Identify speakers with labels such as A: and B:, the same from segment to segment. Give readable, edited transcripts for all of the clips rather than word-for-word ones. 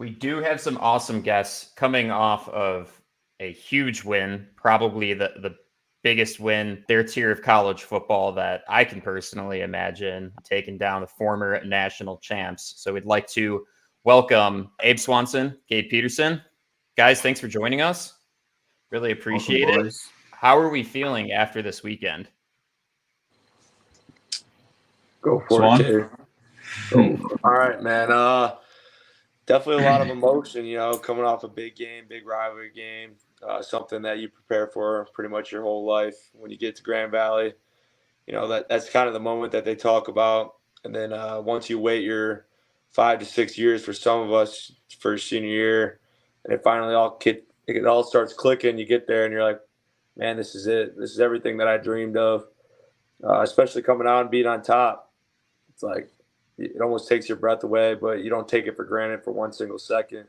A: We do have some awesome guests coming off of a huge win, probably the biggest win, their tier of college football that I can personally imagine, taking down the former national champs. So we'd like to welcome Abe Swanson, Cade Peterson. Guys, thanks for joining us. Really appreciate it. How are we feeling after this weekend?
B: Go for it, Cade. All right, man. Definitely a lot of emotion, coming off a big game, big rivalry game, something that you prepare for pretty much your whole life. When you get to Grand Valley, that's kind of the moment that they talk about. And then once you wait your 5 to 6 years for some of us for senior year, and it finally it all starts clicking, you get there and you're like, man, this is it. This is everything that I dreamed of, especially coming out and being on top. It's like, it almost takes your breath away, but you don't take it for granted for one single second.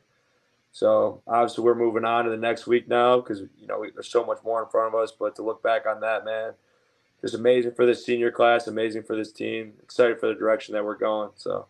B: So obviously we're moving on to the next week now because, there's so much more in front of us. But to look back on that, man, just amazing for this senior class, amazing for this team, excited for the direction that we're going. So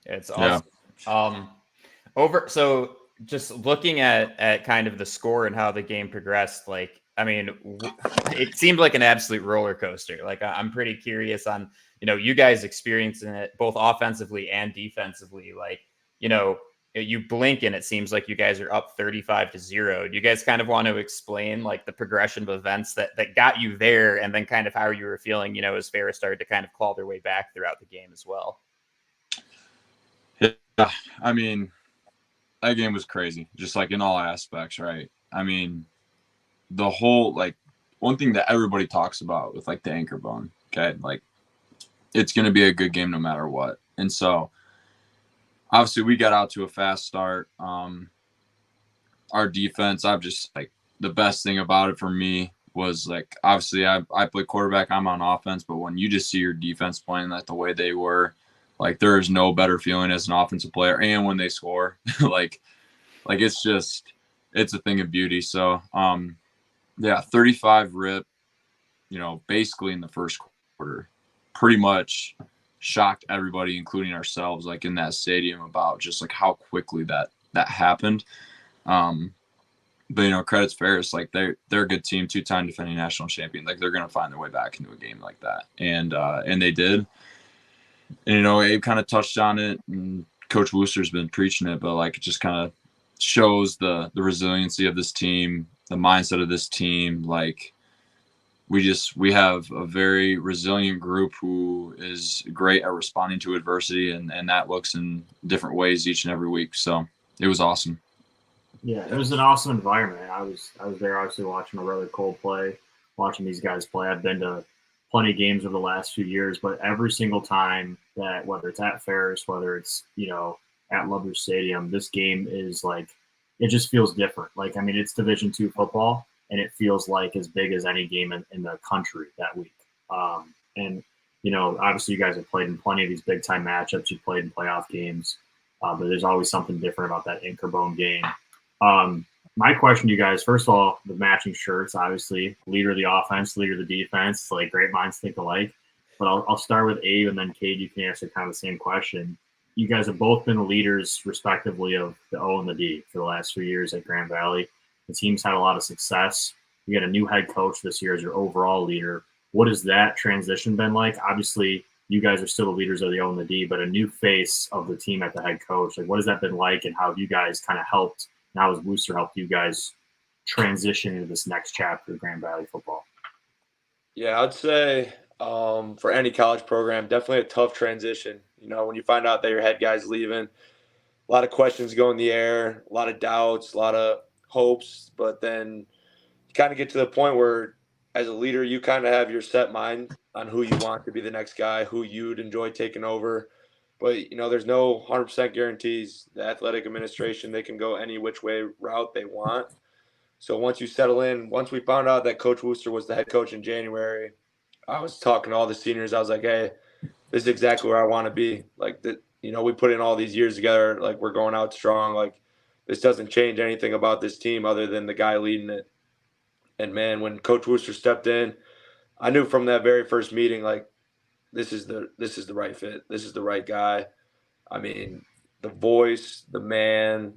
A: it's awesome. Yeah. So just looking at kind of the score and how the game progressed, it seemed like an absolute roller coaster. Like I'm pretty curious on, you guys experiencing it both offensively and defensively. Like, you blink and it seems like you guys are up 35-0. Do you guys kind of want to explain like the progression of events that got you there, and then kind of how you were feeling, as Ferris started to kind of claw their way back throughout the game as well?
C: Yeah, I mean, that game was crazy, just like in all aspects, right? I mean, the whole, like, one thing that everybody talks about with like the anchor bone, okay, like it's going to be a good game no matter what. And so obviously we got out to a fast start. Our defense, I've just like, the best thing about it for me was like, obviously I play quarterback, I'm on offense, but when you just see your defense playing like the way they were, like there is no better feeling as an offensive player. And when they score, like it's a thing of beauty. So, 35 rip, basically in the first quarter, pretty much shocked everybody, including ourselves, like in that stadium, about just like how quickly that happened. But credits Ferris, like they're a good team, 2-time defending national champion. Like they're gonna find their way back into a game like that, and they did. And Abe kind of touched on it, and Coach Wooster's been preaching it, but like it just kind of shows the resiliency of this team, the mindset of this team. Like we have a very resilient group who is great at responding to adversity, and that looks in different ways each and every week. So it was awesome.
D: Yeah, it was an awesome environment. I was there obviously watching a really cold play, watching these guys play. I've been to plenty of games over the last few years, but every single time that, whether it's at Ferris, whether it's, at Loveland Stadium, this game is like, it just feels different. Like, I mean, it's Division II football, and it feels like as big as any game in the country that week. And, obviously you guys have played in plenty of these big time matchups. You played in playoff games, but there's always something different about that anchor bone game. My question to you guys, first of all, the matching shirts, obviously, leader of the offense, leader of the defense. It's like great minds think alike. But I'll start with Abe, and then Cade, you can answer kind of the same question. You guys have both been the leaders, respectively, of the O and the D for the last few years at Grand Valley. The team's had a lot of success. You got a new head coach this year as your overall leader. What has that transition been like? Obviously, you guys are still the leaders of the O and the D, but a new face of the team at the head coach. Like, what has that been like, and how have you guys kind of helped? And how has Booster helped you guys transition into this next chapter of Grand Valley football?
B: Yeah, I'd say for any college program, definitely a tough transition. When you find out that your head guy's leaving, a lot of questions go in the air, a lot of doubts, a lot of hopes, but then you kind of get to the point where as a leader, you kind of have your set mind on who you want to be the next guy, who you'd enjoy taking over. But, there's no 100% guarantees. The athletic administration, they can go any which way route they want. So once you settle in, once we found out that Coach Wooster was the head coach in January, I was talking to all the seniors. I was like, hey, this is exactly where I want to be. Like, we put in all these years together. Like, we're going out strong. Like, this doesn't change anything about this team other than the guy leading it. And, man, when Coach Wooster stepped in, I knew from that very first meeting, like, this is the right fit. This is the right guy. I mean, the voice, the man,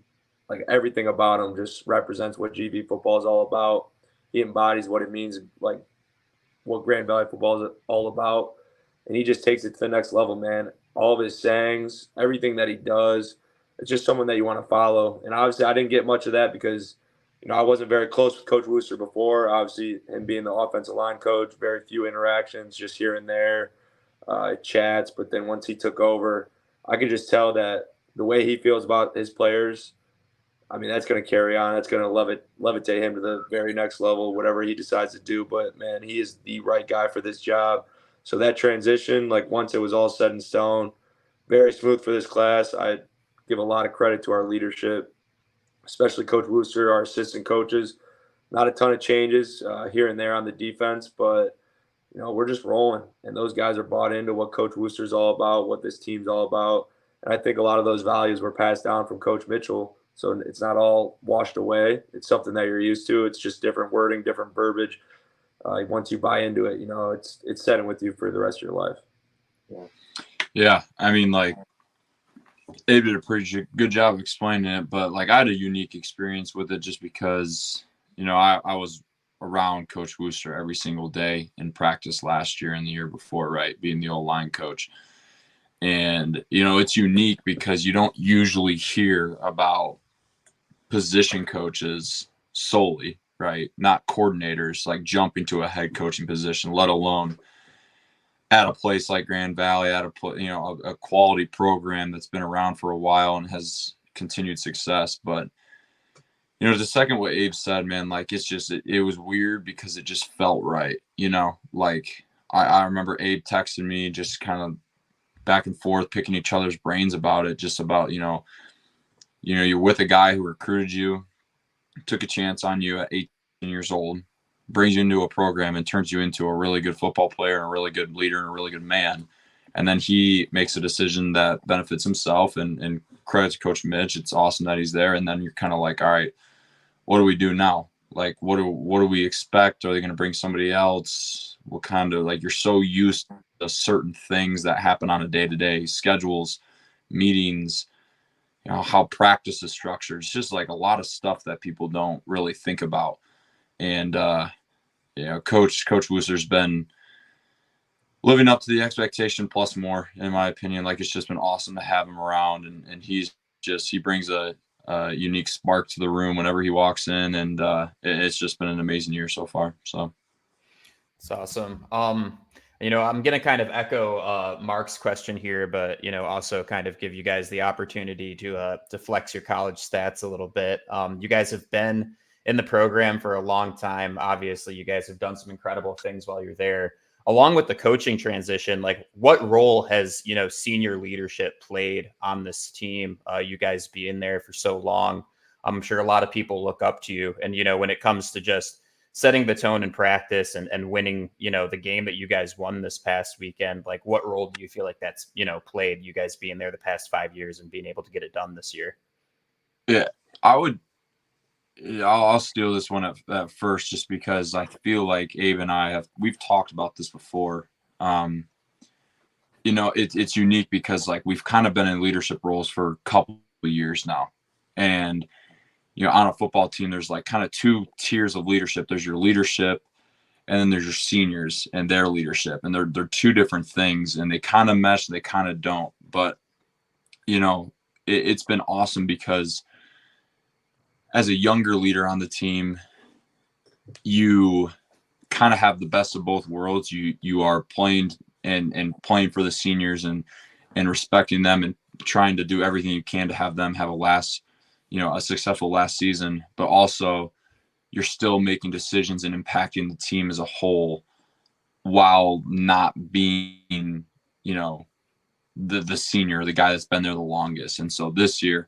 B: like everything about him just represents what GV football is all about. He embodies what it means, like what Grand Valley football is all about. And he just takes it to the next level, man. All of his sayings, everything that he does, it's just someone that you want to follow. And obviously I didn't get much of that because, I wasn't very close with Coach Wooster before. Obviously, him being the offensive line coach, very few interactions, just here and there, chats. But then once he took over, I could just tell that the way he feels about his players, I mean, that's going to carry on. That's going to levitate him to the very next level, whatever he decides to do. But, man, he is the right guy for this job. So that transition, like once it was all set in stone, very smooth for this class. I give a lot of credit to our leadership, especially Coach Wooster, our assistant coaches. Not a ton of changes here and there on the defense, but, we're just rolling. And those guys are bought into what Coach Wooster's all about, what this team's all about. And I think a lot of those values were passed down from Coach Mitchell. So it's not all washed away. It's something that you're used to. It's just different wording, different verbiage. Once you buy into it, it's setting with you for the rest of your life.
C: Yeah. I mean, like, Abe did a pretty good job of explaining it, but like I had a unique experience with it just because, I was around Coach Wooster every single day in practice last year and the year before, right? Being the O-line coach. And, it's unique because you don't usually hear about position coaches solely, right? Not coordinators, like jumping to a head coaching position, let alone at a place like Grand Valley, at a quality program that's been around for a while and has continued success. But, the second what Abe said, man, like it's just, it was weird because it just felt right. Like I remember Abe texting me just kind of back and forth, picking each other's brains about it, just about, you're with a guy who recruited you, took a chance on you at 18 years old, brings you into a program and turns you into a really good football player and a really good leader and a really good man. And then he makes a decision that benefits himself and credit to Coach Mitch. It's awesome that he's there. And then you're kind of like, all right, what do we do now? Like, what do we expect? Are they going to bring somebody else? What kind of, like, you're so used to certain things that happen on a day-to-day, schedules, meetings, how practice is structured. It's just like a lot of stuff that people don't really think about. And, Coach Wooster's been living up to the expectation plus more, in my opinion. Like, it's just been awesome to have him around, and he brings a unique spark to the room whenever he walks in, and it's just been an amazing year so far. So
A: it's awesome. I'm going to kind of echo Mark's question here, but, also kind of give you guys the opportunity to flex your college stats a little bit. You guys have been in the program for a long time. Obviously, you guys have done some incredible things while you're there. Along with the coaching transition, like what role has, senior leadership played on this team? You guys being there for so long. I'm sure a lot of people look up to you. And, when it comes to just setting the tone in practice and winning, the game that you guys won this past weekend, like what role do you feel like that's, played, you guys being there the past 5 years and being able to get it done this year?
C: Yeah, I'll steal this one at first, just because I feel like Abe and we've talked about this before. It's unique because like we've kind of been in leadership roles for a couple of years now. And, on a football team, there's like kind of two tiers of leadership. There's your leadership and then there's your seniors and their leadership. And they're two different things, and they kind of mesh, they kind of don't. But, it's been awesome because as a younger leader on the team, you kind of have the best of both worlds. You are playing and playing for the seniors and respecting them and trying to do everything you can to have them have a successful last season, but also you're still making decisions and impacting the team as a whole while not being, the senior, the guy that's been there the longest. And so this year,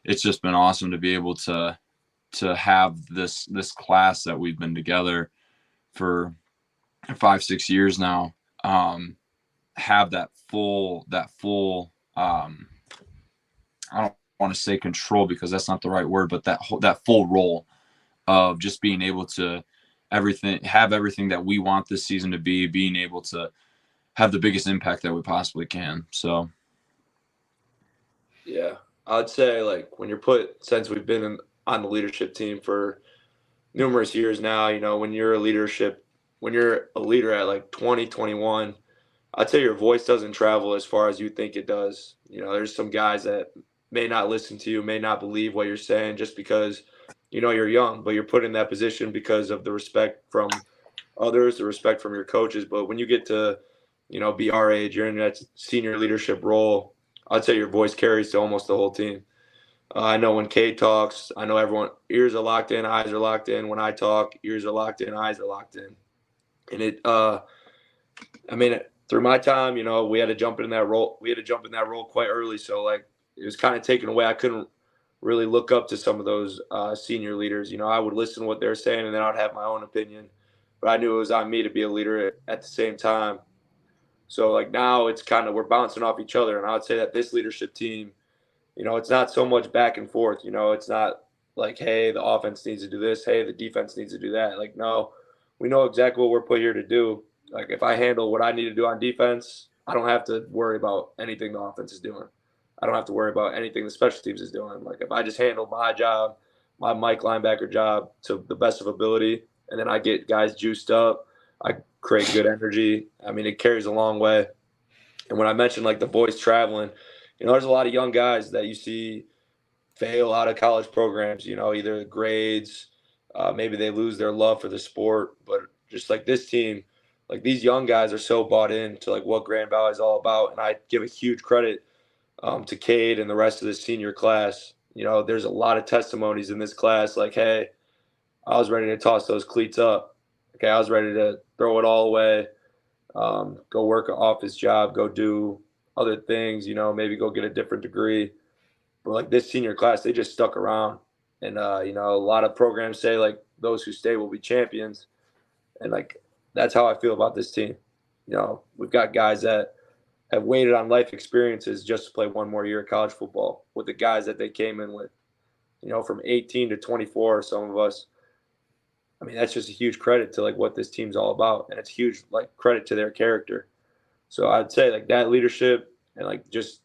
C: it's just been awesome to be able to have this class that we've been together for 5-6 years now, have that full I don't want to say control because that's not the right word, but that full role of just being able to have everything that we want this season to be, being able to have the biggest impact that we possibly can. So
B: yeah, I'd say like when you're since we've been on the leadership team for numerous years now, when you're a leader at like 20, 21, I'd say your voice doesn't travel as far as you think it does. There's some guys that may not listen to you, may not believe what you're saying just because, you're young, but you're put in that position because of the respect from others, the respect from your coaches. But when you get to, be our age, you're in that senior leadership role, I'd say your voice carries to almost the whole team. I know when Cade talks, I know everyone ears are locked in, eyes are locked in. When I talk, ears are locked in, eyes are locked in. And through my time, we had to jump in that role. We had to jump in that role quite early. So like it was kind of taken away. I couldn't really look up to some of those senior leaders. I would listen to what they're saying and then I'd have my own opinion. But I knew it was on me to be a leader at the same time. So like now it's kind of we're bouncing off each other. And I would say that this leadership team, it's not so much back and forth. It's not like, hey, the offense needs to do this. Hey, the defense needs to do that. Like, no, we know exactly what we're put here to do. Like if I handle what I need to do on defense, I don't have to worry about anything the offense is doing. I don't have to worry about anything the special teams is doing. Like if I just handle my job, my Mike linebacker job to the best of ability, and then I get guys juiced up, I create good energy. It carries a long way. And when I mentioned like the boys traveling, there's a lot of young guys that you see fail out of college programs, either grades, maybe they lose their love for the sport, but just like this team, like these young guys are so bought into like what Grand Valley is all about. And I give a huge credit to Cade and the rest of the senior class. There's a lot of testimonies in this class like, hey, I was ready to toss those cleats up. Okay, I was ready to throw it all away, go work an office job, go do other things, maybe go get a different degree. But like this senior class, they just stuck around. And, a lot of programs say like those who stay will be champions. And like, that's how I feel about this team. We've got guys that have waited on life experiences just to play one more year of college football with the guys that they came in with, from 18 to 24, some of us. That's just a huge credit to like what this team's all about. And it's huge like credit to their character. So I'd say like that leadership and like just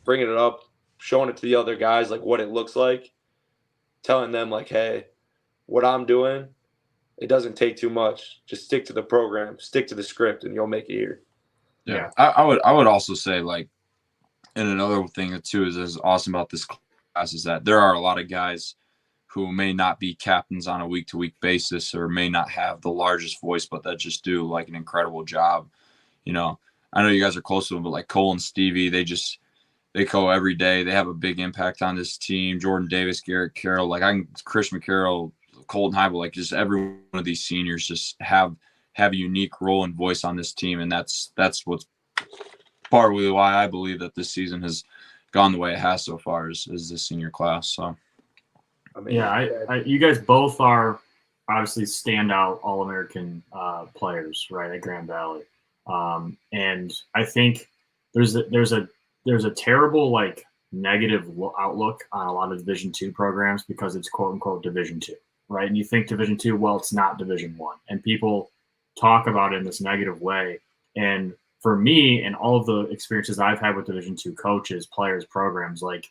B: bringing it up, showing it to the other guys, like what it looks like, telling them like, hey, what I'm doing, it doesn't take too much. Just stick to the program, stick to the script, and you'll make it here.
C: Yeah. I would also say like, and another thing too is awesome about this class is that there are a lot of guys who may not be captains on a week-to-week basis or may not have the largest voice, but that just do like an incredible job. I know you guys are close to them, but like Cole and Stevie, they go every day. They have a big impact on this team. Jordan Davis, Garrett Carroll, Chris McCarroll, Colton Heibel, like just every one of these seniors just have a unique role and voice on this team. And that's what's partly why I believe that this season has gone the way it has so far is this senior class. So,
D: you guys both are obviously standout All-American players, right, at Grand Valley. And I think there's a terrible like negative outlook on a lot of Division II programs because it's quote unquote Division II, right? And you think Division II, well, it's not Division I, and people talk about it in this negative way. And for me, and all of the experiences I've had with Division II coaches, players, programs, like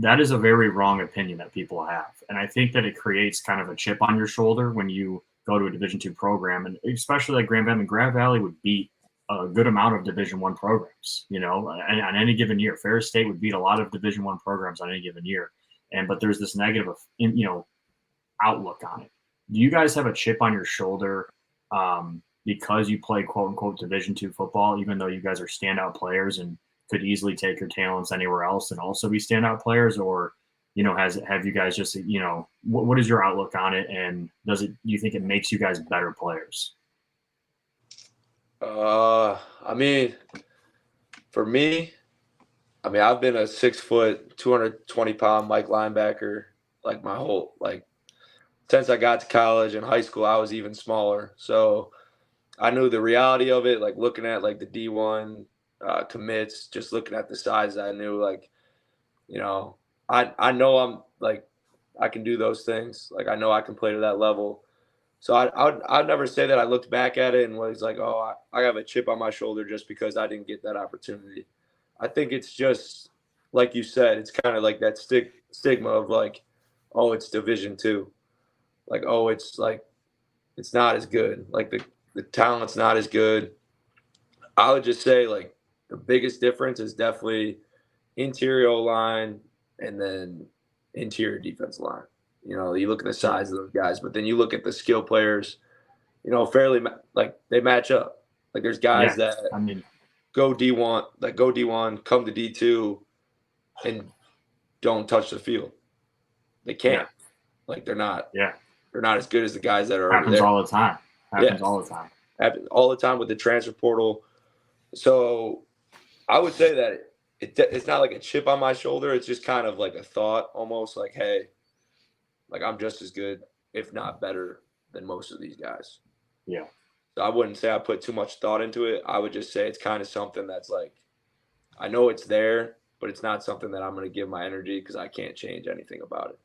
D: that is a very wrong opinion that people have. And I think that it creates kind of a chip on your shoulder when you go to a Division II program, and especially like Grand Valley would beat a good amount of Division I programs, on any given year. Ferris State would beat a lot of Division I programs on any given year. But there's this negative, outlook on it. Do you guys have a chip on your shoulder because you play quote unquote Division II football, even though you guys are standout players and could easily take your talents anywhere else and also be standout players? Or, have you guys just, what is your outlook on it? And do you think it makes you guys better players?
B: For me, I've been a 6 foot, 220 pound Mike linebacker, like my whole, since I got to college and high school, I was even smaller. So I knew the reality of it, like looking at like the D1 commits, just looking at the size, I knew I know I'm I can do those things. Like I know I can play to that level. So I'd never say that I looked back at it and was like, I have a chip on my shoulder just because I didn't get that opportunity. I think it's just like you said, it's kind of like that stigma of like, oh, it's Division II. Like, oh, it's not as good. Like the talent's not as good. I would just say like the biggest difference is definitely interior line and then interior defense line. You know, you look at the size of those guys, but then you look at the skill players, you know, fairly like they match up. Like there's guys that go D1, come to D2 and don't touch the field. They can't.
D: Yeah.
B: Like they're not as good as the guys that are
D: happens
B: over there.
D: all the time. Happens all the time.
B: Happens all the time with the transfer portal. So I would say that it's not like a chip on my shoulder. It's just kind of like a thought, almost like, hey, like I'm just as good, if not better, than most of these guys.
D: Yeah.
B: So I wouldn't say I put too much thought into it. I would just say it's kind of something that's like, I know it's there, but it's not something that I'm going to give my energy because I can't change anything about it.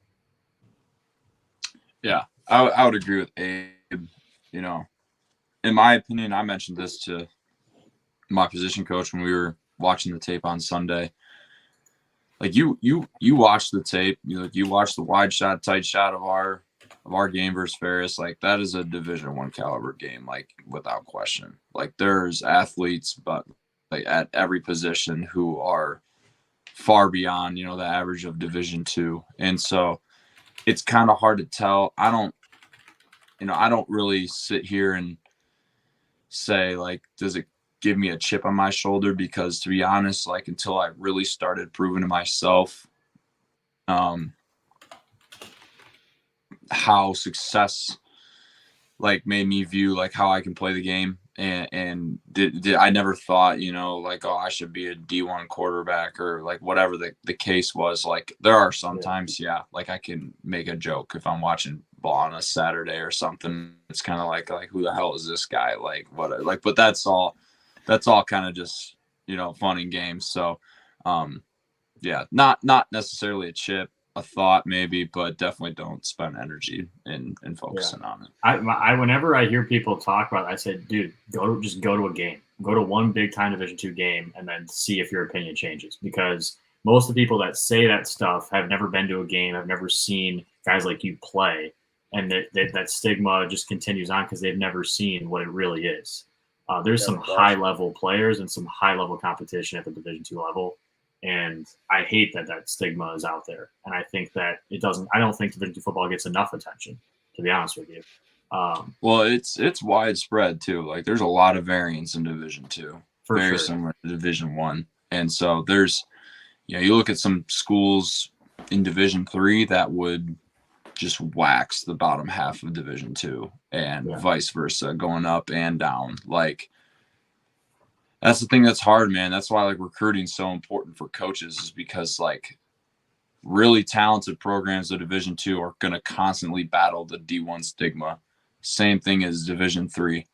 C: Yeah, I would agree with Abe. You know, in my opinion, I mentioned this to my position coach when we were watching the tape on Sunday. Like you watch the tape, you watch the wide shot, tight shot of our game versus Ferris. Like that is a Division I caliber game, like without question. Like there's athletes, but like at every position who are far beyond, the average of Division II. And so it's kind of hard to tell. I don't really sit here and say like, does it give me a chip on my shoulder? Because to be honest, like until I really started proving to myself how success like made me view like how I can play the game, and did I never thought, like, oh, I should be a D1 quarterback or like whatever the case was. Like there are sometimes, like I can make a joke if I'm watching ball on a Saturday or something. It's kind of like who the hell is this guy? Like what? Like, but that's all kind of just fun and games. So not necessarily a chip, a thought maybe, but definitely don't spend energy in focusing on it.
D: I whenever I hear people talk about it, I said, dude, just go to a game, go to one big time Division II game, and then see if your opinion changes. Because most of the people that say that stuff have never been to a game, have never seen guys like you play, and that stigma just continues on because they've never seen what it really is. There's some high level players and some high level competition at the Division II level. And I hate that stigma is out there. And I think that I don't think Division II football gets enough attention, to be honest with you.
C: Well, it's widespread too. Like there's a lot of variance in Division II, very similar to Division I. And so there's, you look at some schools in Division III that would just wax the bottom half of Division II and vice versa, going up and down. Like, that's the thing that's hard, man. That's why like recruiting is so important for coaches, is because like really talented programs of Division II are going to constantly battle the D1 stigma. Same thing as Division III.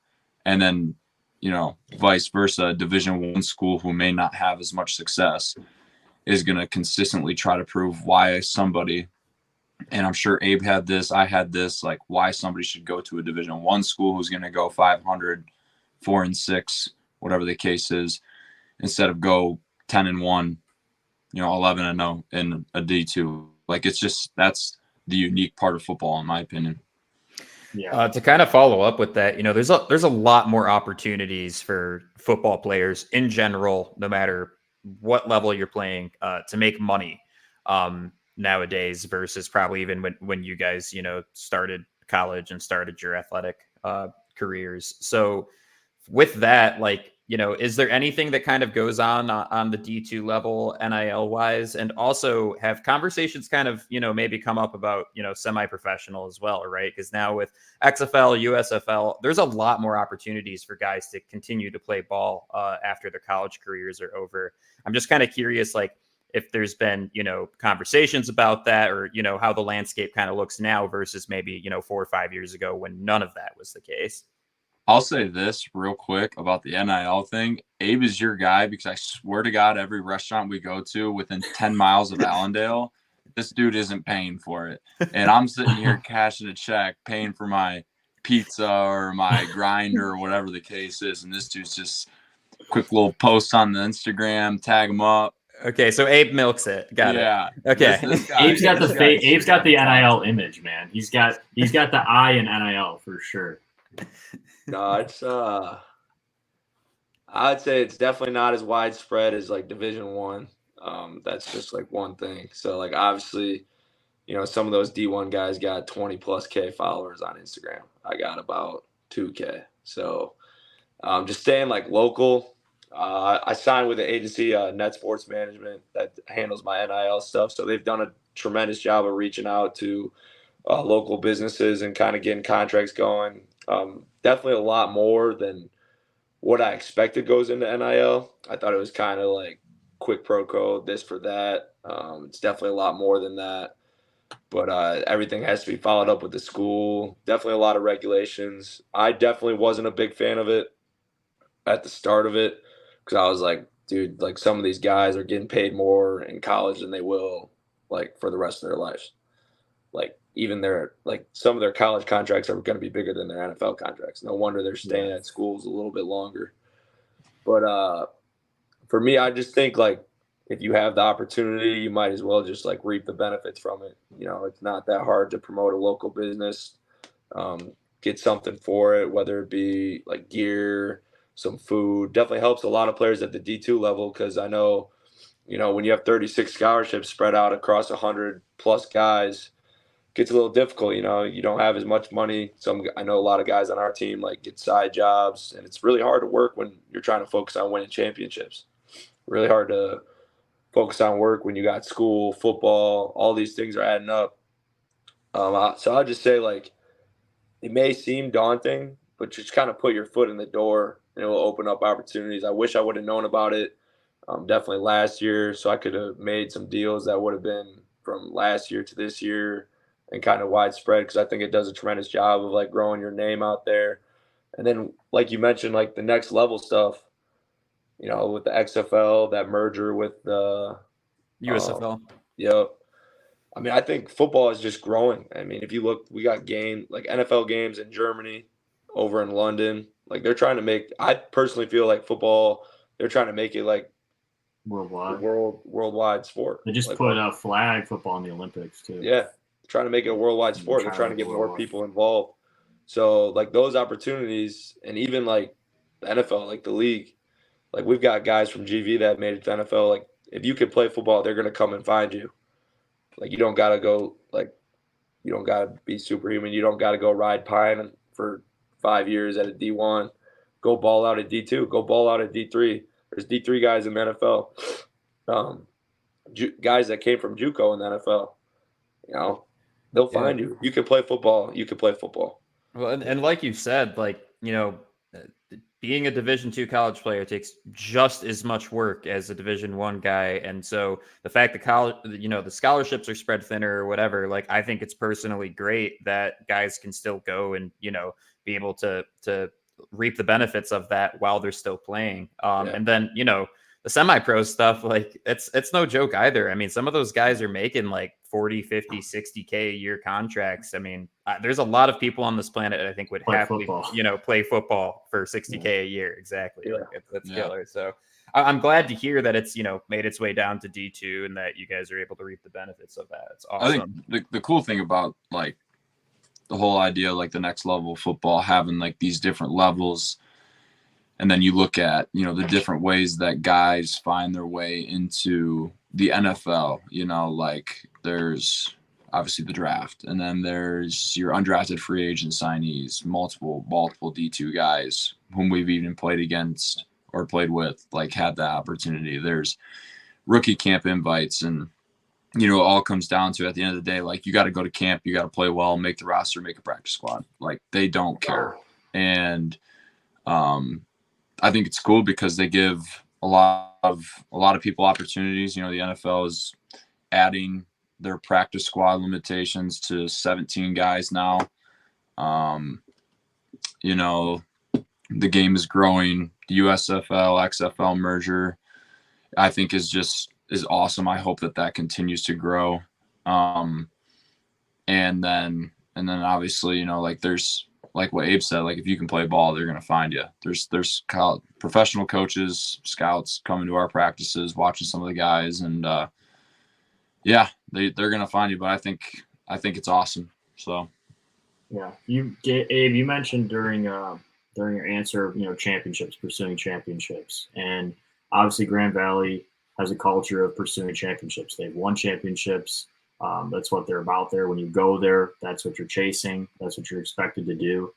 C: And then, vice versa, Division I school who may not have as much success is going to consistently try to prove why somebody, and I'm sure Abe had this, I had this, like why somebody should go to a Division I school who's going to go 500, 4-6, whatever the case is, instead of go 10-1, 11-0 in a D2. Like that's the unique part of football, in my opinion.
A: Yeah. To kind of follow up with that, there's a lot more opportunities for football players in general, no matter what level you're playing, to make money nowadays versus probably even when you guys, started college and started your athletic careers. So with that, like, is there anything that kind of goes on the D2 level NIL wise, and also have conversations kind of, maybe come up about, semi-professional as well, right? Because now with XFL, USFL, there's a lot more opportunities for guys to continue to play ball after their college careers are over. I'm just kind of curious, like, if there's been, conversations about that, or, how the landscape kind of looks now versus maybe, 4 or 5 years ago when none of that was the case.
C: I'll say this real quick about the NIL thing. Abe is your guy, because I swear to God, every restaurant we go to within 10 miles of Allendale, this dude isn't paying for it. And I'm sitting here cashing a check, paying for my pizza or my grinder or whatever the case is. And this dude's just quick little posts on the Instagram, tag him up,
A: Okay, so Abe milks it. Got it. Okay.
D: Abe's got Abe's got the NIL image, man. He's got the eye in NIL for sure.
B: No, it's I'd say it's definitely not as widespread as like Division I. That's just like one thing. So like obviously, some of those D1 guys got 20 plus K followers on Instagram. I got about 2K. So just staying like local. I signed with an agency, Net Sports Management, that handles my NIL stuff. So they've done a tremendous job of reaching out to local businesses and kind of getting contracts going. Definitely a lot more than what I expected goes into NIL. I thought it was kind of like quick pro code, this for that. It's definitely a lot more than that. But everything has to be followed up with the school. Definitely a lot of regulations. I definitely wasn't a big fan of it at the start of it because I was like, dude, like some of these guys are getting paid more in college than they will like for the rest of their lives. Like even some of their college contracts are going to be bigger than their NFL contracts. No wonder they're staying at schools a little bit longer. But for me, I just think like if you have the opportunity, you might as well just like reap the benefits from it. It's not that hard to promote a local business, get something for it, whether it be like gear, some food. Definitely helps a lot of players at the D2 level because I know, when you have 36 scholarships spread out across 100 plus guys, it gets a little difficult. You don't have as much money. I know a lot of guys on our team like get side jobs, and it's really hard to work when you're trying to focus on winning championships. Really hard to focus on work when you got school, football, all these things are adding up. So I'll just say like it may seem daunting, but just kind of put your foot in the door and it will open up opportunities. I wish I would have known about it definitely last year, so I could have made some deals that would have been from last year to this year and kind of widespread because I think it does a tremendous job of like growing your name out there. And then like you mentioned, like the next level stuff, with the XFL, that merger with the
A: USFL.
B: Yep. I mean, I think football is just growing. I mean, if you look, we got like NFL games in Germany, over in London. Like they're trying to make. I personally feel like football. They're trying to make it like worldwide sport.
D: They just
B: like,
D: put a flag football in the Olympics too.
B: Yeah, trying to make it a worldwide sport. They're trying to get more people involved. So like those opportunities, and even like the NFL, like the league. Like we've got guys from GV that made it to NFL. Like if you can play football, they're gonna come and find you. Like you don't gotta go you don't gotta be superhuman. You don't gotta go ride pine for 5 years at a D1. Go ball out at D2. Go ball out at D3. There's D3 guys in the NFL. Guys that came from JUCO in the NFL. They'll find you. You can play football. You can play football.
A: Well, and like you said, like being a Division II college player takes just as much work as a Division I guy. And so the fact that college, the scholarships are spread thinner or whatever, like I think it's personally great that guys can still go and, be able to reap the benefits of that while they're still playing. And then, the semi-pro stuff, like it's no joke either. I mean, some of those guys are making like 40, 50, 60K a year contracts. I mean, there's a lot of people on this planet that I think would happily, play football for 60K a year. Exactly.
B: Yeah.
A: Like that's killer. So I'm glad to hear that it's, made its way down to D2 and that you guys are able to reap the benefits of that. It's awesome.
C: I think the cool thing about like the whole idea, like the next level of football, having like these different levels, and then you look at, the different ways that guys find their way into the NFL, like there's obviously the draft, and then there's your undrafted free agent signees, multiple D2 guys whom we've even played against or played with, like had that opportunity. There's rookie camp invites, and, it all comes down to at the end of the day, like you got to go to camp, you got to play well, make the roster, make a practice squad. Like they don't care. And, I think it's cool because they give a lot of people opportunities. The NFL is adding their practice squad limitations to 17 guys now. The game is growing. The USFL XFL merger, I think, is awesome. I hope that continues to grow. And then obviously, like there's like what Abe said, like if you can play ball, they're going to find you. There's professional coaches, scouts coming to our practices, watching some of the guys, and yeah, they're going to find you. But I think it's awesome. So
D: yeah, Abe, you mentioned during your answer, championships, pursuing championships, and obviously Grand Valley has a culture of pursuing championships. They've won championships. That's what they're about there. When you go there, that's what you're chasing. That's what you're expected to do.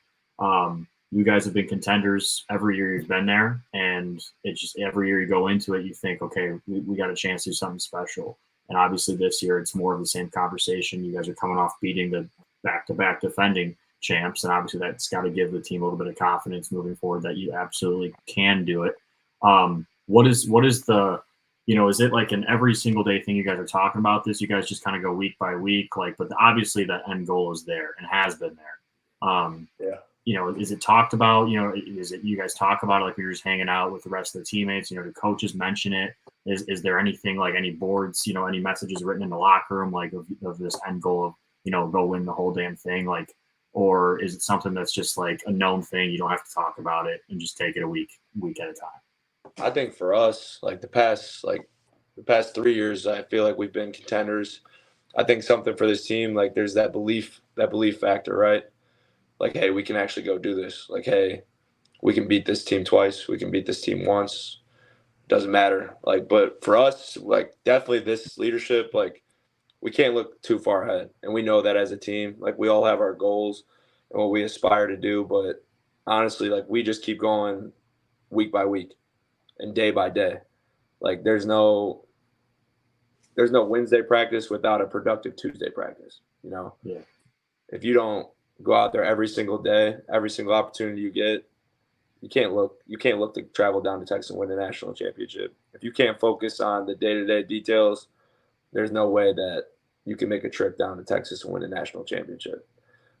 D: You guys have been contenders every year you've been there, and it's just every year you go into it, you think, okay, we got a chance to do something special. And obviously this year it's more of the same conversation. You guys are coming off beating the back-to-back defending champs, and obviously that's got to give the team a little bit of confidence moving forward that you absolutely can do it. What is the is it like an every single day thing you guys are talking about this? You guys just kind of go week by week, but obviously the end goal is there and has been there. Is it talked about? Is it you guys talk about it like we were just hanging out with the rest of the teammates? Do coaches mention it? Is there anything like any boards? Any messages written in the locker room like of this end goal of go win the whole damn thing? Or is it something that's just like a known thing? You don't have to talk about it and just take it a week at a time.
B: I think for us, the past 3 years, I feel like we've been contenders. I think something for this team, there's that belief factor, right? Hey, we can actually go do this. Hey, we can beat this team twice. We can beat this team once. Doesn't matter. But for us, definitely this leadership, we can't look too far ahead. And we know that as a team. We all have our goals and what we aspire to do. But honestly, we just keep going week by week and day by day. There's no Wednesday practice without a productive Tuesday practice.
D: Yeah.
B: If you don't go out there every single day, every single opportunity you get, you can't look to travel down to Texas and win a national championship. If you can't focus on the day-to-day details, there's no way that you can make a trip down to Texas and win a national championship.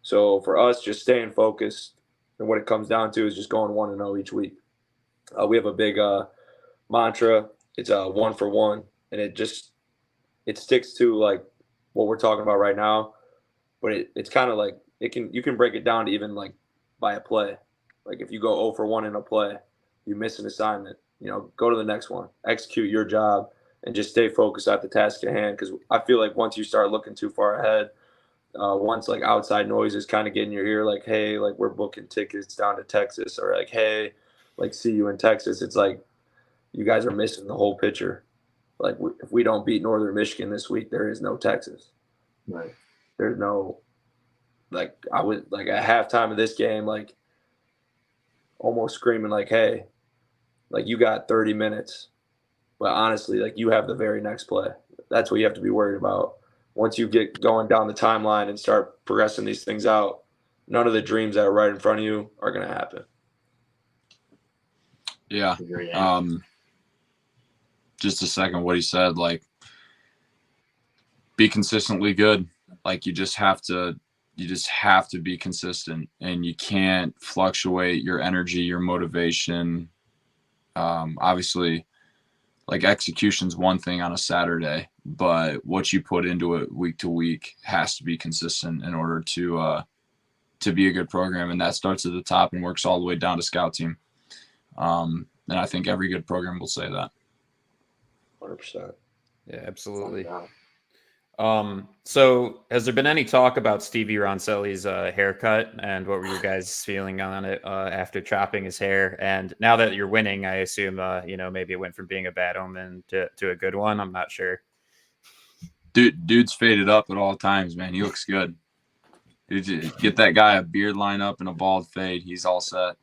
B: So for us, just staying focused, and what it comes down to is just going 1-0 each week. We have a big mantra. It's 1 for 1, and it sticks to what we're talking about right now. But it's kind of you can break it down to even by a play. If you go 0 for 1 in a play, you miss an assignment. Go to the next one, execute your job, and just stay focused at the task at hand. Because I feel once you start looking too far ahead, once outside noise is kind of getting your ear, hey, we're booking tickets down to Texas, or hey, see you in Texas. It's you guys are missing the whole picture. If we don't beat Northern Michigan this week, there is no Texas.
D: Right.
B: There's no I was at halftime of this game, almost screaming hey, you got 30 minutes. But honestly, you have the very next play. That's what you have to be worried about. Once you get going down the timeline and start progressing these things out, none of the dreams that are right in front of you are going to happen.
C: Yeah. Just a second, what he said, be consistently good. You just have to be consistent, and you can't fluctuate your energy, your motivation. Obviously, execution's one thing on a Saturday, but what you put into it week to week has to be consistent in order to be a good program. And that starts at the top and works all the way down to scout team. And I think every good program will say that.
B: 100%.
A: Yeah, absolutely. So has there been any talk about Stevie Roncelli's haircut, and what were you guys feeling on it after chopping his hair? And now that you're winning, I assume maybe it went from being a bad omen to a good one. I'm not sure.
C: Dude's faded up at all times, man. He looks good. Dude, get that guy a beard line up and a bald fade. He's all set.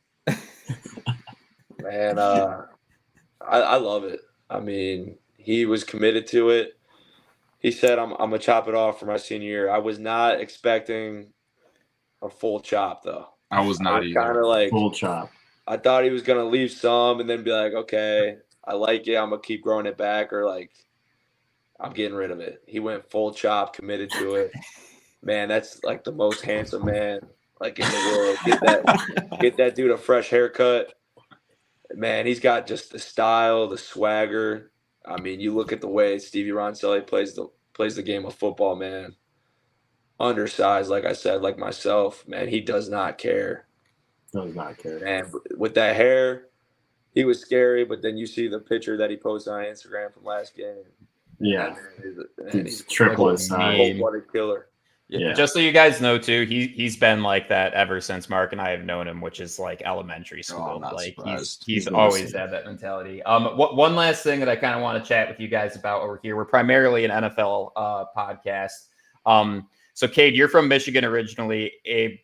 B: Man, I love it. I mean, he was committed to it. He said, I'm going to chop it off for my senior year. I was not expecting a full chop, though.
C: I was not either.
B: Kind of
D: full chop.
B: I thought he was going to leave some and then be okay, I like it. I'm going to keep growing it back, or I'm getting rid of it. He went full chop, committed to it. Man, that's the most handsome man in the world. Get that dude a fresh haircut. Man, he's got just the style, the swagger. I mean, you look at the way Stevie Roncelli plays the game of football, man. undersized, like I said, like myself, man, he does not care.
D: Does not care.
B: And with that hair, he was scary. But then you see the picture that he posted on Instagram from last game.
D: Yeah,
B: he's
D: triple
B: a
D: his size.
B: cold-blooded killer.
A: Yeah. Just so you guys know too, he's been like that ever since Mark and I have known him, which is like elementary school. Like he's always had that mentality. One last thing that I kind of want to chat with you guys about over here. We're primarily an NFL podcast. So Cade, you're from Michigan originally, Abe,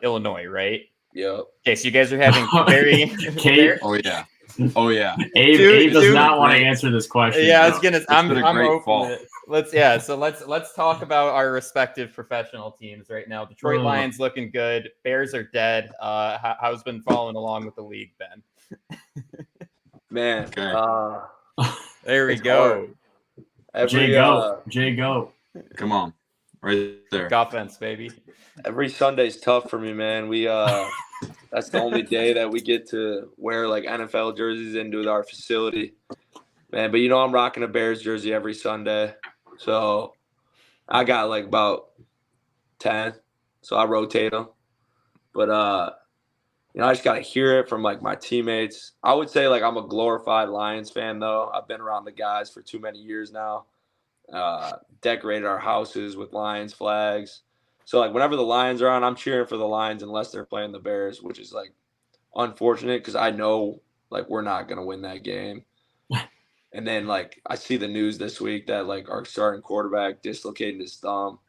A: Illinois, right?
B: Yep.
A: Okay, so you guys are having very
D: Cade.
C: Oh yeah.
D: Abe does not want to answer this question.
A: Yeah, I was gonna. I'm open
C: fall.
A: it. Let's talk about our respective professional teams right now. Detroit Lions looking good. Bears are dead. How's been following along with the league, Ben?
B: Man,
A: there we go.
D: Jay go.
C: Come on, right there.
A: Offense, baby.
B: Every Sunday's tough for me, man. We that's the only day that we get to wear like NFL jerseys into our facility, man. But I'm rocking a Bears jersey every Sunday, so I got like about 10, so I rotate them. But I just gotta hear it from like my teammates. I would say like I'm a glorified Lions fan though. I've been around the guys for too many years now. Decorated our houses with Lions flags. So, like, whenever the Lions are on, I'm cheering for the Lions unless they're playing the Bears, which is, like, unfortunate because I know, like, we're not going to win that game. And then, like, I see the news this week that, like, our starting quarterback dislocated his thumb,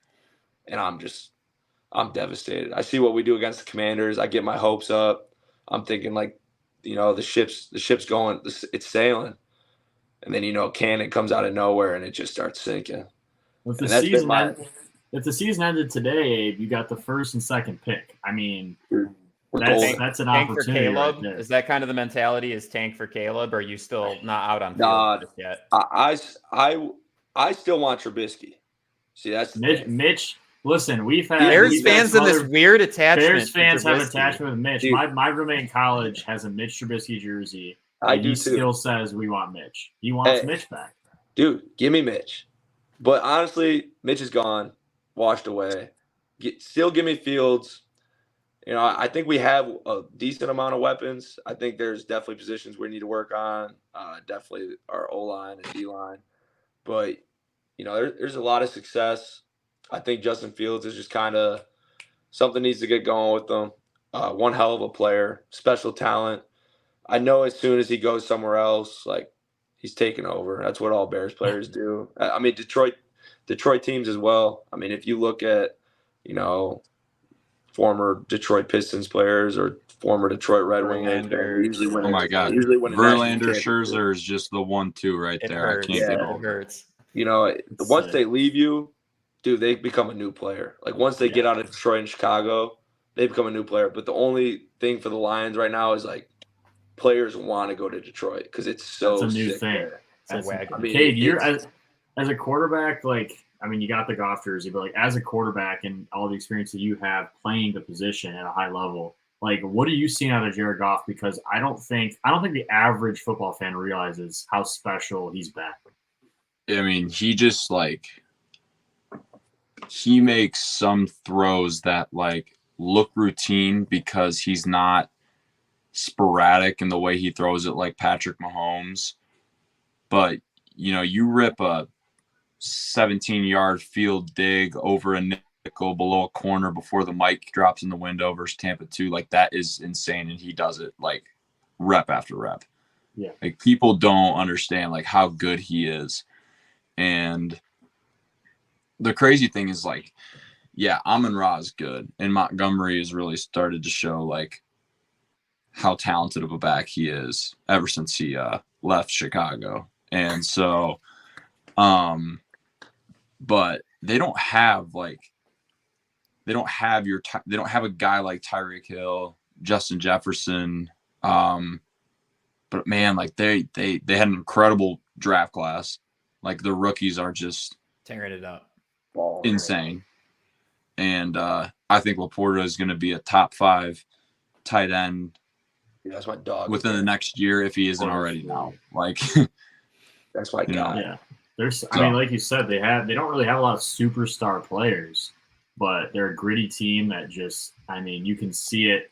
B: and I'm devastated. I see what we do against the Commanders. I get my hopes up. I'm thinking, like, the ship's going, it's sailing. And then, Cannon comes out of nowhere, and it just starts sinking.
D: If the season ended today, Abe, you got the first and second pick. I mean, that's an opportunity.
A: For Caleb,
D: right there.
A: Is that kind of the mentality? Is tank for Caleb? Or are you still not out on field yet?
B: I still want Trubisky. See, that's
D: Mitch. Listen, we've had
A: Bears fans in this weird attachment.
D: Bears fans have attachment with Mitch. My roommate in college has a Mitch Trubisky jersey. He still says we want Mitch. He wants Mitch back.
B: Dude, give me Mitch. But honestly, Mitch is gone. Washed away. Still give me Fields. I think we have a decent amount of weapons. I think there's definitely positions we need to work on. Definitely our O-line and D-line. But, there's a lot of success. I think Justin Fields is just kind of something needs to get going with them. One hell of a player, special talent. I know as soon as he goes somewhere else, like, he's taking over. That's what all Bears players do. I mean, Detroit teams as well. I mean, if you look at, former Detroit Pistons players or former Detroit Red Wings, usually win.
C: Oh my God, Verlander, Scherzer is just the 1-2 right there. I can't get over it.
B: Once they leave you, dude, they become a new player. Like once they get out of Detroit and Chicago, they become a new player. But the only thing for the Lions right now is like players want to go to Detroit because it's so
D: That's a new
B: sick
D: thing.
B: there.
D: Cade, you're as a quarterback, you got the golf jersey, but as a quarterback and all the experience that you have playing the position at a high level, what are you seeing out of Jared Goff? Because I don't think the average football fan realizes how special he's been.
C: I mean, he just he makes some throws that look routine because he's not sporadic in the way he throws it like Patrick Mahomes. But, you rip a 17-yard field dig over a nickel below a corner before the mic drops in the window versus Tampa 2. That is insane, and he does it rep after rep.
D: Yeah.
C: People don't understand how good he is. And the crazy thing is Amon-Ra is good, and Montgomery has really started to show how talented of a back he is ever since he left Chicago. And so but they don't have they don't have a guy like Tyreek Hill, Justin Jefferson. But man, they had an incredible draft class. The rookies are just
A: tearing it up.
C: Insane. And I think Laporta is going to be a top 5 tight end.
B: Yeah, that's my dog.
C: Within the next year, if he isn't already now.
B: That's my guy.
D: Yeah. I mean, like you said, they don't really have a lot of superstar players, but they're a gritty team that just, I mean, you can see it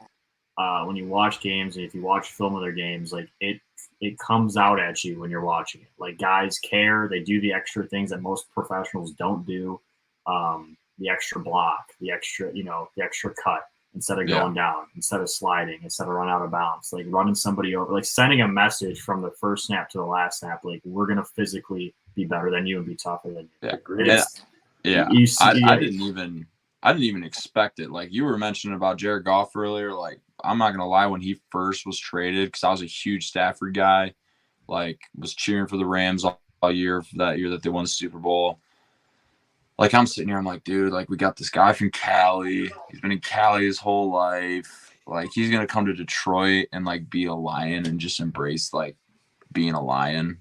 D: when you watch games, and if you watch film of their games, like it comes out at you when you're watching it. Like guys care, they do the extra things that most professionals don't do, the extra block, the extra cut instead of going down, instead of sliding, instead of running out of bounds, like running somebody over, like sending a message from the first snap to the last snap, like we're gonna physically be better than you and be tougher than you.
C: I didn't even expect it. Like you were mentioning about Jared Goff earlier, like I'm not gonna lie, when he first was traded, because I was a huge Stafford guy, like was cheering for the Rams all year for that year that they won the Super Bowl. Like I'm sitting here, I'm like, dude, like we got this guy from Cali. He's been in Cali his whole life. Like he's gonna come to Detroit and like be a Lion and just embrace like being a Lion.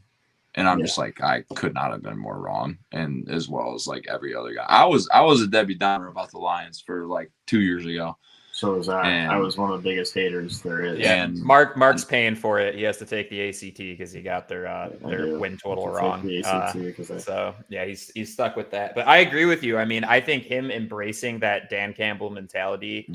C: And I'm just like, I could not have been more wrong. And as well as like every other guy, I was a Debbie Downer about the Lions for like 2 years ago.
D: So was I. I was one of the biggest haters there is.
A: Yeah, and Mark's paying for it. He has to take the ACT because he got their win total wrong. So yeah, he's stuck with that. But I agree with you. I mean, I think him embracing that Dan Campbell mentality,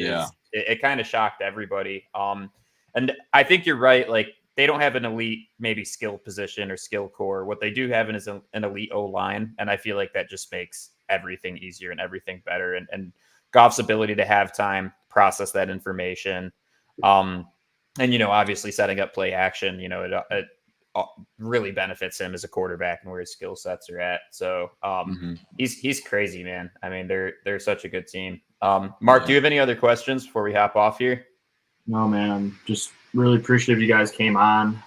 A: it kind of shocked everybody. And I think you're right. Like they don't have an elite maybe skill position or skill core. What they do have is an elite O-line, and I feel like that just makes everything easier and everything better. And Goff's ability to have time process that information, and obviously setting up play action, it really benefits him as a quarterback and where his skill sets are at. So he's crazy, man. I mean, they're such a good team. Mark, do you have any other questions before we hop off here?
D: No, man. I'm just really appreciative you guys came on,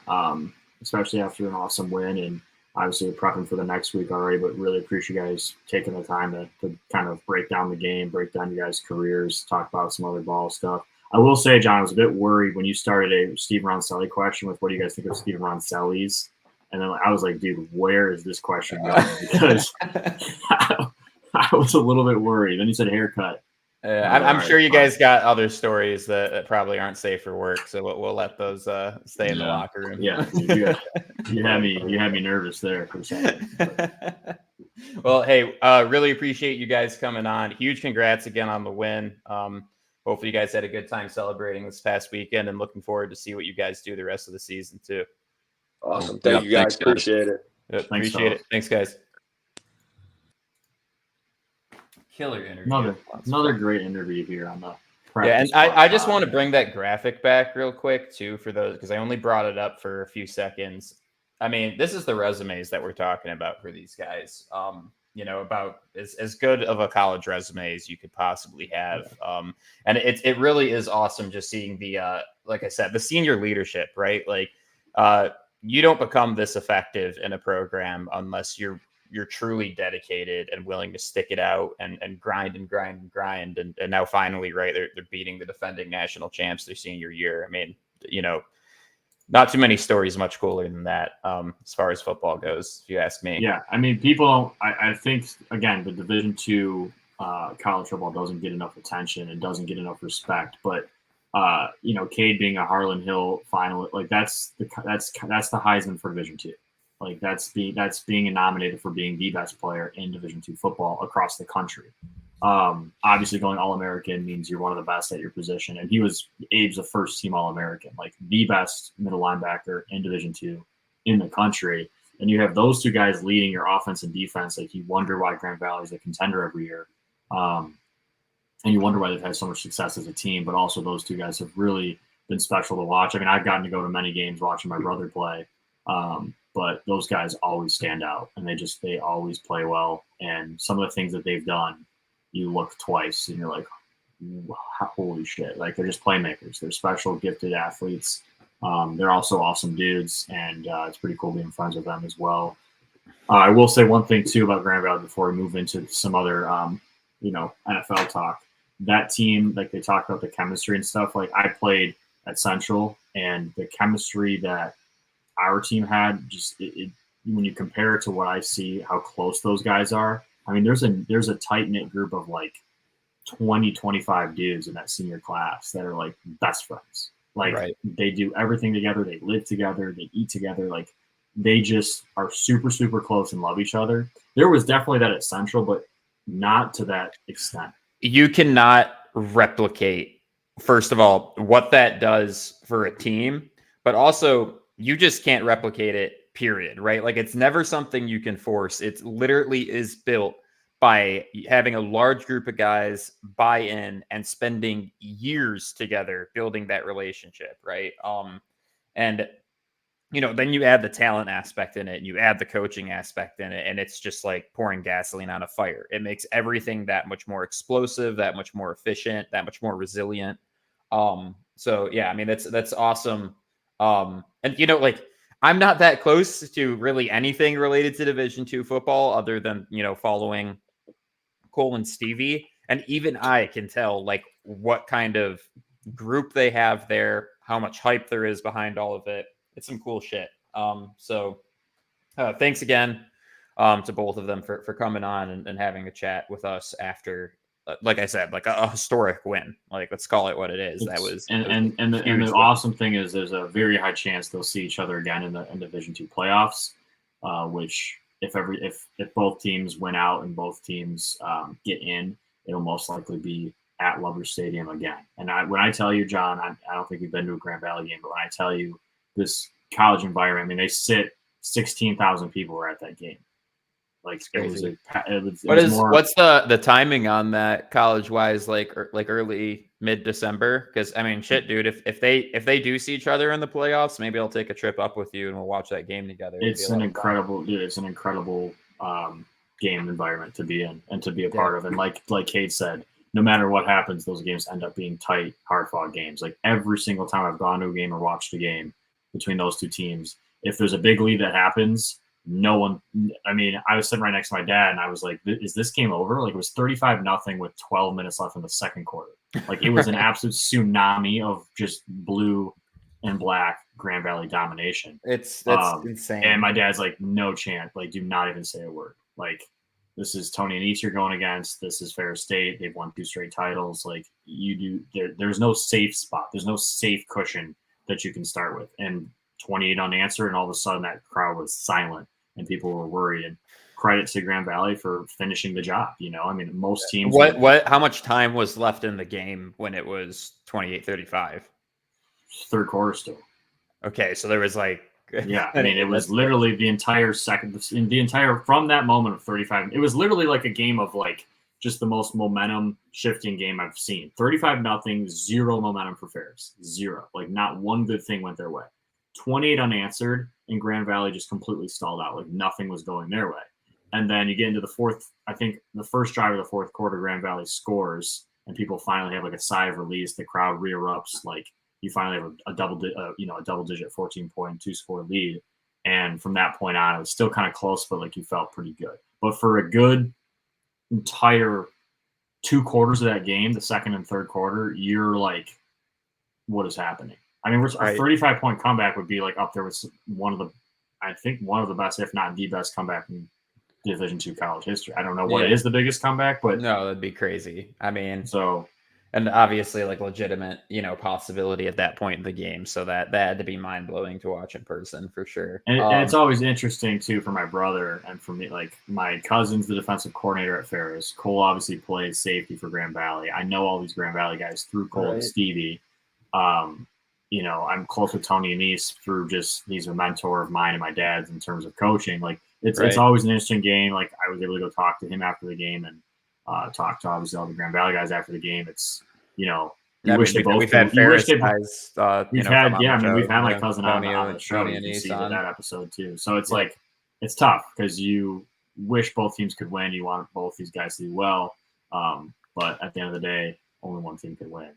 D: especially after an awesome win, and obviously we're prepping for the next week already, but really appreciate you guys taking the time to kind of break down the game, break down your guys' careers, talk about some other ball stuff. I will say, John, I was a bit worried when you started a Steve Ronselli question with what do you guys think of Steve Ronselli's? And then I was like, dude, where is this question going? Because I was a little bit worried. Then you said haircut.
A: I'm sure you guys got other stories that probably aren't safe for work, so we'll let those stay in the locker room.
D: Yeah, you had me nervous there for a second.
A: Well, hey, really appreciate you guys coming on. Huge congrats again on the win. Hopefully, you guys had a good time celebrating this past weekend, and looking forward to see what you guys do the rest of the season too.
B: Awesome, thank you guys. Appreciate it.
A: Appreciate it. Thanks, guys. Killer interview.
D: Another great interview here on the
A: and I just want to bring that graphic back real quick too for those, because I only brought it up for a few seconds. I mean, this is the resumes that we're talking about for these guys. About as good of a college resume as you could possibly have. And it really is awesome just seeing the like I said, the senior leadership, right? Like you don't become this effective in a program unless you're truly dedicated and willing to stick it out and grind. And now finally, right, they're beating the defending national champs their senior year. I mean, not too many stories much cooler than that as far as football goes, if you ask me.
D: Yeah, I mean, I think, again, the Division II college football doesn't get enough attention and doesn't get enough respect. But, Cade being a Harlan Hill finalist, like that's the Heisman for Division II. Like that's being nominated for being the best player in Division II football across the country. Obviously, going All-American means you're one of the best at your position, and Abe's a first-team All-American, like the best middle linebacker in Division II in the country. And you have those two guys leading your offense and defense. Like you wonder why Grand Valley is a contender every year, and you wonder why they've had so much success as a team. But also, those two guys have really been special to watch. I mean, I've gotten to go to many games watching my brother play. But those guys always stand out, and they always play well. And some of the things that they've done, you look twice and you're like, holy shit. Like they're just playmakers. They're special, gifted athletes. They're also awesome dudes, and it's pretty cool being friends with them as well. I will say one thing too about Grand Valley before we move into some other, NFL talk. That team, like they talked about the chemistry and stuff. Like I played at Central, and the chemistry that our team had, just when you compare it to what I see, how close those guys are. I mean, there's a tight knit group of like 20, 25 dudes in that senior class that are like best friends. Like They do everything together. They live together. They eat together. Like they just are super, super close and love each other. There was definitely that at Central, but not to that extent.
A: you cannot replicate, first of all, what that does for a team, but also you just can't replicate it, period, right? Like it's never something you can force. It literally is built by having a large group of guys buy in and spending years together building that relationship, right? And then you add the talent aspect in it, and you add the coaching aspect in it, and it's just like pouring gasoline on a fire. It makes everything that much more explosive, that much more efficient, that much more resilient. So yeah, I mean that's awesome. And like I'm not that close to really anything related to Division II football other than following Cole and Stevie, and even I can tell like what kind of group they have there, how much hype there is behind all of it. It's some cool shit. So thanks again to both of them for coming on and having a chat with us after, like I said, like a historic win. Like let's call it what it is.
D: The awesome thing is there's a very high chance they'll see each other again in the Division II playoffs, which if both teams win out and both teams get in, it'll most likely be at Lover Stadium again. And when I tell you, John, I don't think you've been to a Grand Valley game, but when I tell you this college environment, I mean, they sit 16,000 people were at that game. Like
A: what's the timing on that college wise, like early mid-December? Because I mean, shit, dude, if they do see each other in the playoffs, maybe I'll take a trip up with you and we'll watch that game together.
D: It's an incredible game environment to be in and to be a part of. And like Cade said, no matter what happens, those games end up being tight, hard-fought games. Like every single time I've gone to a game or watched a game between those two teams, if there's a big lead that happens, no one. I mean, I was sitting right next to my dad, and I was like, "Is this game over?" Like it was 35-0 with 12 minutes left in the second quarter. Like it was an absolute tsunami of just blue and black Grand Valley domination.
A: That's insane.
D: And my dad's like, "No chance. Like, do not even say a word. Like, this is Tony and East you're going against. This is Ferris State. They've won 2 straight titles. Like, you do. There's no safe spot. There's no safe cushion that you can start with." And 28 unanswered, and all of a sudden that crowd was silent and people were worried. And credit to Grand Valley for finishing the job. I mean, most teams.
A: How much time was left in the game when it was 28-35?
D: Third quarter still.
A: Okay, so there was like.
D: Yeah, I mean, it was literally the entire from that moment of 35. It was literally like a game of like just the most momentum shifting game I've seen. 35-0, 0 momentum for Ferris, 0. Like not one good thing went their way. 28 unanswered, and Grand Valley just completely stalled out. Like nothing was going their way. And then you get into the fourth. I think the first drive of the fourth quarter, Grand Valley scores, and people finally have like a sigh of release. The crowd re-erupts. Like you finally have a double-digit 14-point 2-score lead. And from that point on, it was still kind of close, but like you felt pretty good. But for a good entire 2 quarters of that game, the second and third quarter, you're like, what is happening? I mean, a 35-point comeback would be like up there with one of the best, if not the best comeback in Division II college history. I don't know what is the biggest comeback, but
A: no, that'd be crazy. I mean,
D: so.
A: And obviously, like legitimate, possibility at that point in the game. So that had to be mind blowing to watch in person for sure.
D: And it's always interesting too for my brother and for me. Like my cousin's the defensive coordinator at Ferris. Cole obviously plays safety for Grand Valley. I know all these Grand Valley guys through Cole and Stevie. I'm close with Tony and East through just he's a mentor of mine and my dad's in terms of coaching. Like it's always an interesting game. Like I was able to go talk to him after the game and. Talk to obviously all the Grand Valley guys after the game. It's wish they both. We've had Ferris guys. We've had my cousin on the show. You can see that episode too. So it's like it's tough because you wish both teams could win. You want both these guys to do well, but at the end of the day, only one team could win.